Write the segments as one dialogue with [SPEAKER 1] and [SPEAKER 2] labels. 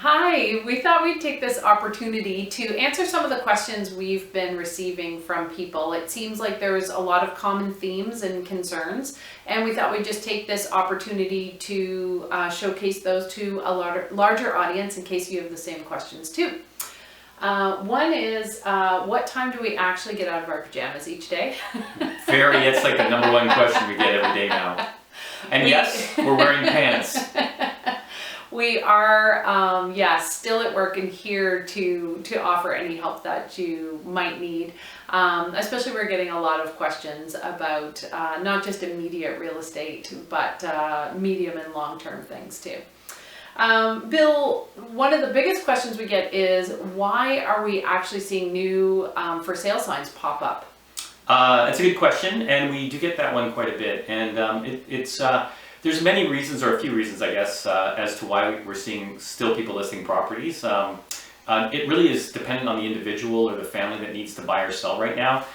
[SPEAKER 1] Hi, we thought we'd take this opportunity to answer some of the questions we've been receiving from people. It seems like there's a lot of common themes and concerns, and we thought we'd just take this opportunity to showcase those to a larger audience in case you have the same questions too. One is, what time do we actually get out of our pajamas each day?
[SPEAKER 2] It's like the number one question we get every day now. And yes, we're wearing pants.
[SPEAKER 1] We are, still at work and here to offer any help that you might need. Especially we're getting a lot of questions about not just immediate real estate, but medium and long-term things too. Bill, one of the biggest questions we get is, why are we actually seeing new for sale signs pop up?
[SPEAKER 2] It's a good question, and we do get that one quite a bit. And there's many reasons, or a few reasons, I guess, as to why we're seeing still people listing properties. It really is dependent on the individual or the family that needs to buy or sell right now.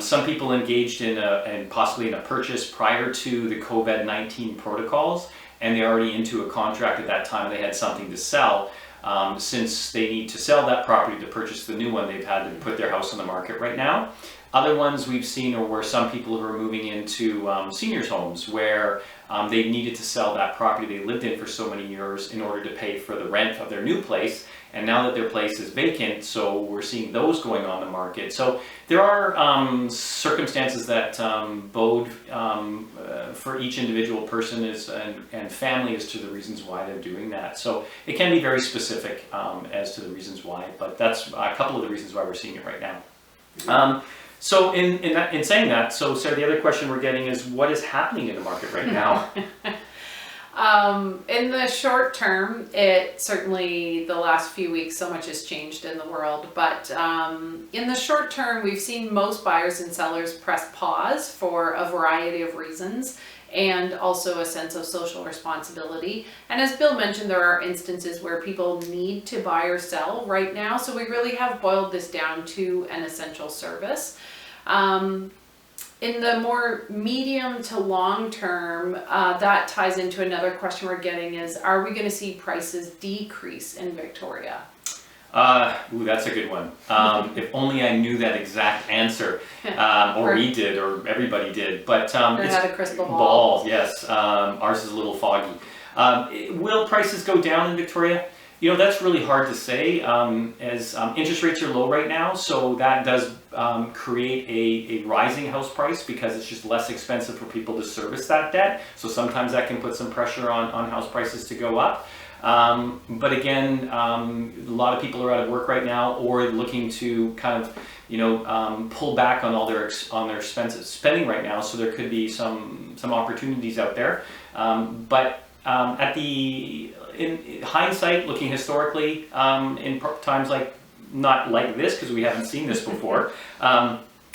[SPEAKER 2] Some people engaged in possibly in a purchase prior to the COVID-19 protocols, and they're already into a contract at that time. They had something to sell. Since they need to sell that property to purchase the new one, they've had to put their house on the market right now. Other ones we've seen are where some people who are moving into seniors' homes where they needed to sell that property they lived in for so many years in order to pay for the rent of their new place. And now that their place is vacant, so we're seeing those going on the market. So there are circumstances that bode for each individual person and family as to the reasons why they're doing that. So it can be very specific as to the reasons why, but that's a couple of the reasons why we're seeing it right now. So in saying that, so Sarah, the other question we're getting is, what is happening in the market right now?
[SPEAKER 1] In the short term, it certainly, the last few weeks, so much has changed in the world, but in the short term, we've seen most buyers and sellers press pause for a variety of reasons, and also a sense of social responsibility. And as Bill mentioned, there are instances where people need to buy or sell right now, so we really have boiled this down to an essential service. In the more medium to long term, that ties into another question we're getting is, are we going to see prices decrease in Victoria?
[SPEAKER 2] That's a good one. If only I knew that exact answer, or we did, or everybody did. But
[SPEAKER 1] it's had a crystal ball.
[SPEAKER 2] Yes, ours is a little foggy. Will prices go down in Victoria? You know, that's really hard to say, as interest rates are low right now, so that does create a rising house price because it's just less expensive for people to service that debt. So sometimes that can put some pressure on house prices to go up. But again, a lot of people are out of work right now, or looking to kind of, pull back on all their expensive spending right now. So there could be some opportunities out there. In hindsight, looking historically, in times like, not like this, because we haven't seen this before,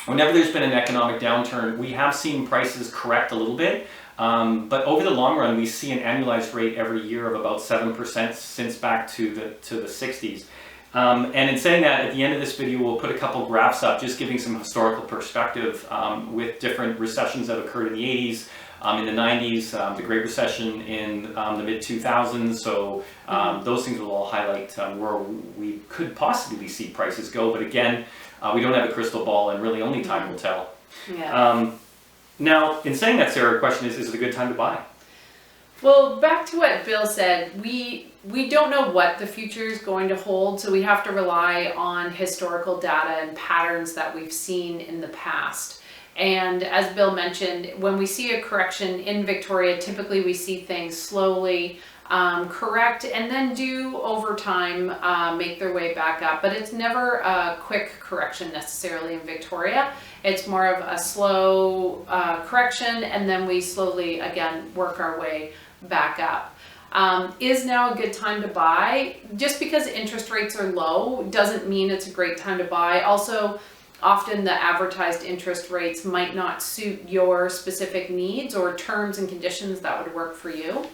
[SPEAKER 2] whenever there's been an economic downturn, we have seen prices correct a little bit. But over the long run, we see an annualized rate every year of about 7% since back to the 60s. And in saying that, at the end of this video, we'll put a couple graphs up, just giving some historical perspective with different recessions that occurred in the 80s. In the 90s, the Great Recession in the mid-2000s, so those things will all highlight where we could possibly see prices go, but again, we don't have a crystal ball, and really only time will tell.
[SPEAKER 1] Yeah.
[SPEAKER 2] Now, in saying that, Sarah, the question is it a good time to buy?
[SPEAKER 1] Well, back to what Bill said, we don't know what the future is going to hold, so we have to rely on historical data and patterns that we've seen in the past. And as Bill mentioned, when we see a correction in Victoria, typically we see things slowly correct and then do over time make their way back up. But it's never a quick correction necessarily in Victoria. It's more of a slow correction, and then we slowly again work our way back up. Is now a good time to buy? Just because interest rates are low doesn't mean it's a great time to buy. Also, often the advertised interest rates might not suit your specific needs or terms and conditions that would work for you.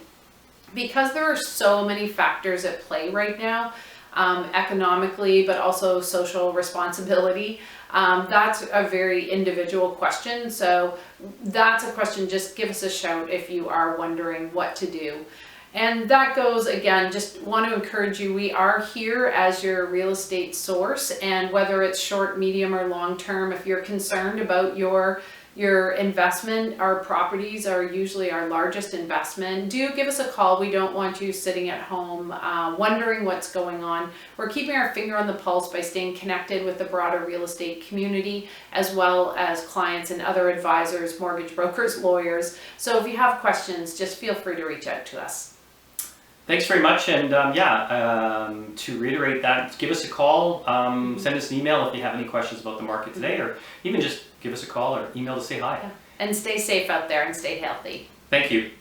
[SPEAKER 1] Because there are so many factors at play right now, economically, but also social responsibility, that's a very individual question. So that's a question, just give us a shout if you are wondering what to do. And that goes, again, just want to encourage you, we are here as your real estate source, and whether it's short, medium, or long term, if you're concerned about your investment, our properties are usually our largest investment. Do give us a call. We don't want you sitting at home wondering what's going on. We're keeping our finger on the pulse by staying connected with the broader real estate community, as well as clients and other advisors, mortgage brokers, lawyers. So if you have questions, just feel free to reach out to us.
[SPEAKER 2] Thanks very much, and to reiterate that, give us a call, send us an email if you have any questions about the market today, or even just give us a call or email to say hi.
[SPEAKER 1] And stay safe out there and stay healthy.
[SPEAKER 2] Thank you.